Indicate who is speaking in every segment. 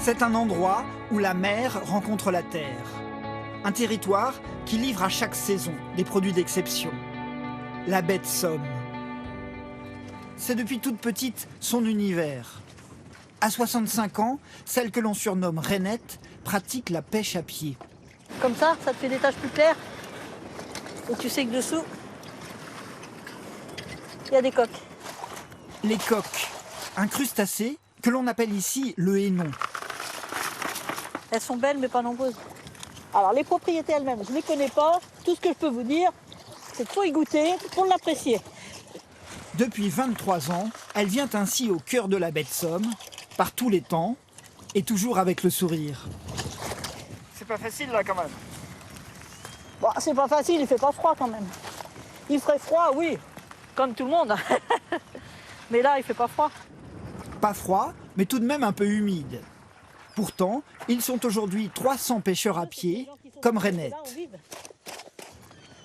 Speaker 1: C'est un endroit où la mer rencontre la terre. Un territoire qui livre à chaque saison des produits d'exception. La baie de Somme. C'est depuis toute petite son univers. À 65 ans, celle que l'on surnomme Rainette pratique la pêche à pied.
Speaker 2: Comme ça te fait des taches plus claires. Et tu sais que dessous, il y a des coques.
Speaker 1: Les coques, un crustacé que l'on appelle ici le hénon.
Speaker 2: Elles sont belles mais pas nombreuses. Alors les propriétés elles-mêmes, je ne les connais pas. Tout ce que je peux vous dire, c'est qu'il faut y goûter pour l'apprécier.
Speaker 1: Depuis 23 ans, elle vient ainsi au cœur de la baie de Somme, par tous les temps, et toujours avec le sourire. C'est pas facile là quand même.
Speaker 2: Bon, c'est pas facile, il fait pas froid quand même. Il ferait froid, oui, comme tout le monde. Mais là, il fait pas froid.
Speaker 1: Pas froid, mais tout de même un peu humide. Pourtant, ils sont aujourd'hui 300 pêcheurs à pied, comme Rainette.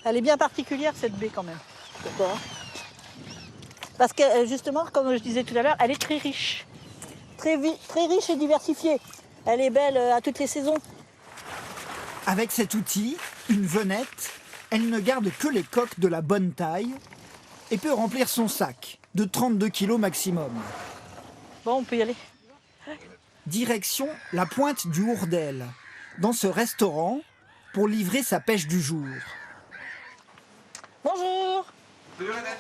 Speaker 2: Elle est bien particulière cette baie quand même. Pourquoi? Parce que justement, comme je disais tout à l'heure, elle est très riche. Très riche et diversifiée. Elle est belle à toutes les saisons.
Speaker 1: Avec cet outil, une venette, elle ne garde que les coques de la bonne taille et peut remplir son sac de 32 kg maximum.
Speaker 2: Bon, on peut y aller.
Speaker 1: Direction la pointe du Hourdel, dans ce restaurant, pour livrer sa pêche du jour.
Speaker 2: Bonjour.
Speaker 3: Salut Rainette.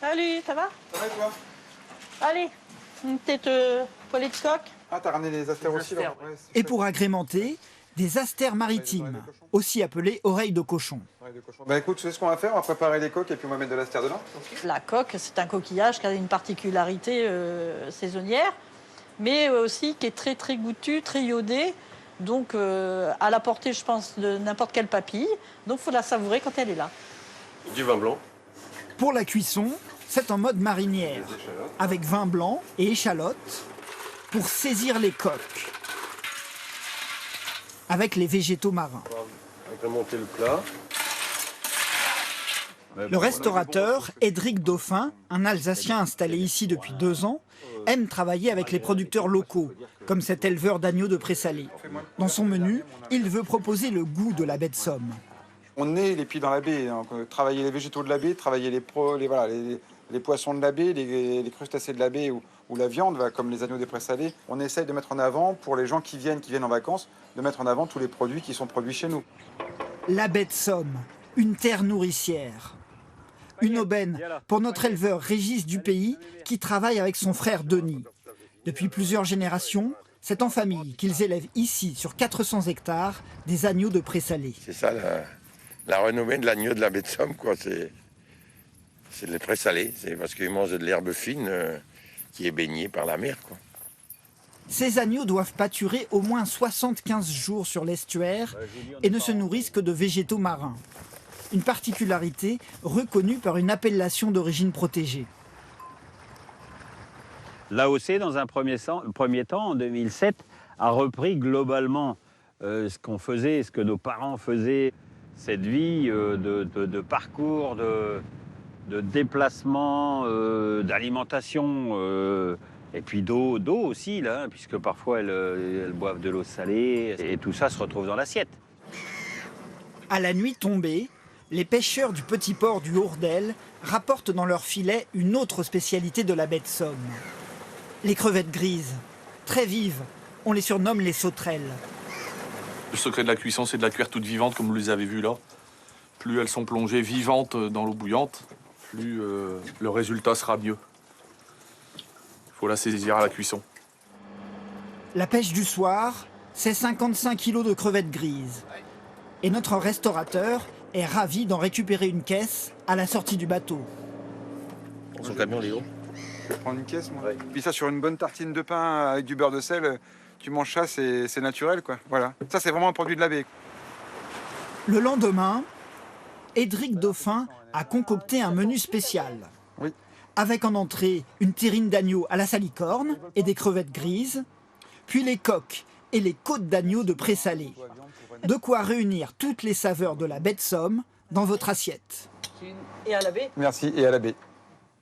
Speaker 2: Salut, ça va?
Speaker 3: Ça va et toi?
Speaker 2: Allez, une petite poêlée de coque.
Speaker 3: Ah, t'as ramené les astères aussi là? Ouais,
Speaker 1: Et pour agrémenter, des astères maritimes, aussi appelées oreilles de cochon.
Speaker 3: Bah écoute, tu sais ce qu'on va faire? On va préparer les coques et puis on va mettre de l'astère dedans.
Speaker 2: La coque, c'est un coquillage qui a une particularité saisonnière, mais aussi qui est très très goûtu, très iodé, donc à la portée, je pense, de n'importe quelle papille. Donc il faut la savourer quand elle est là.
Speaker 4: Du vin blanc.
Speaker 1: Pour la cuisson, c'est en mode marinière, avec vin blanc et échalotes, pour saisir les coques, avec les végétaux marins.
Speaker 4: Agrémenter le plat.
Speaker 1: Le restaurateur Edric Dauphin, un Alsacien installé ici depuis 2 ans, aime travailler avec les producteurs locaux, comme cet éleveur d'agneaux de Pré-Salé. Dans son menu, il veut proposer le goût de la baie de Somme.
Speaker 3: On est les pieds dans la baie, donc, travailler les végétaux de la baie, travailler les poissons de la baie, les crustacés de la baie ou la viande, comme les agneaux des Pré-Salés. On essaye de mettre en avant, pour les gens qui viennent en vacances, de mettre en avant tous les produits qui sont produits chez nous.
Speaker 1: La baie de Somme, une terre nourricière. Une aubaine pour notre éleveur Régis Dupays qui travaille avec son frère Denis. Depuis plusieurs générations, c'est en famille qu'ils élèvent ici, sur 400 hectares, des agneaux de Pré-Salé.
Speaker 4: C'est ça la renommée de l'agneau de la baie de Somme, quoi. C'est les Pré-Salés. C'est parce qu'ils mangent de l'herbe fine qui est baignée par la mer, quoi.
Speaker 1: Ces agneaux doivent pâturer au moins 75 jours sur l'estuaire et ne se nourrissent que de végétaux marins. Une particularité reconnue par une appellation d'origine protégée.
Speaker 5: L'AOC, dans un premier temps, en 2007, a repris globalement ce qu'on faisait, ce que nos parents faisaient, cette vie de parcours, de déplacement, d'alimentation, et puis d'eau aussi, là, puisque parfois elles boivent de l'eau salée, et tout ça se retrouve dans l'assiette.
Speaker 1: À la nuit tombée, les pêcheurs du petit port du Hourdel rapportent dans leurs filets une autre spécialité de la baie de Somme. Les crevettes grises, très vives, on les surnomme les sauterelles.
Speaker 6: Le secret de la cuisson, c'est de la cuire toute vivante, comme vous les avez vues là. Plus elles sont plongées vivantes dans l'eau bouillante, plus le résultat sera mieux. Il faut la saisir à la cuisson.
Speaker 1: La pêche du soir, c'est 55 kilos de crevettes grises. Et notre restaurateur est ravi d'en récupérer une caisse à la sortie du bateau.
Speaker 4: Son camion, Léo.
Speaker 3: Je vais prendre une caisse, moi.
Speaker 4: Ouais.
Speaker 3: Puis ça, sur une bonne tartine de pain avec du beurre de sel, tu manges ça, c'est naturel, quoi. Voilà. Ça, c'est vraiment un produit de la baie.
Speaker 1: Le lendemain, Edric Dauphin a concocté un menu spécial.
Speaker 3: Oui.
Speaker 1: Avec en entrée une terrine d'agneau à la salicorne et des crevettes grises, puis les coques et les côtes d'agneau de Pré-Salé. De quoi réunir toutes les saveurs de la baie de Somme dans votre assiette.
Speaker 2: Et à la baie.
Speaker 3: Merci, et à la baie.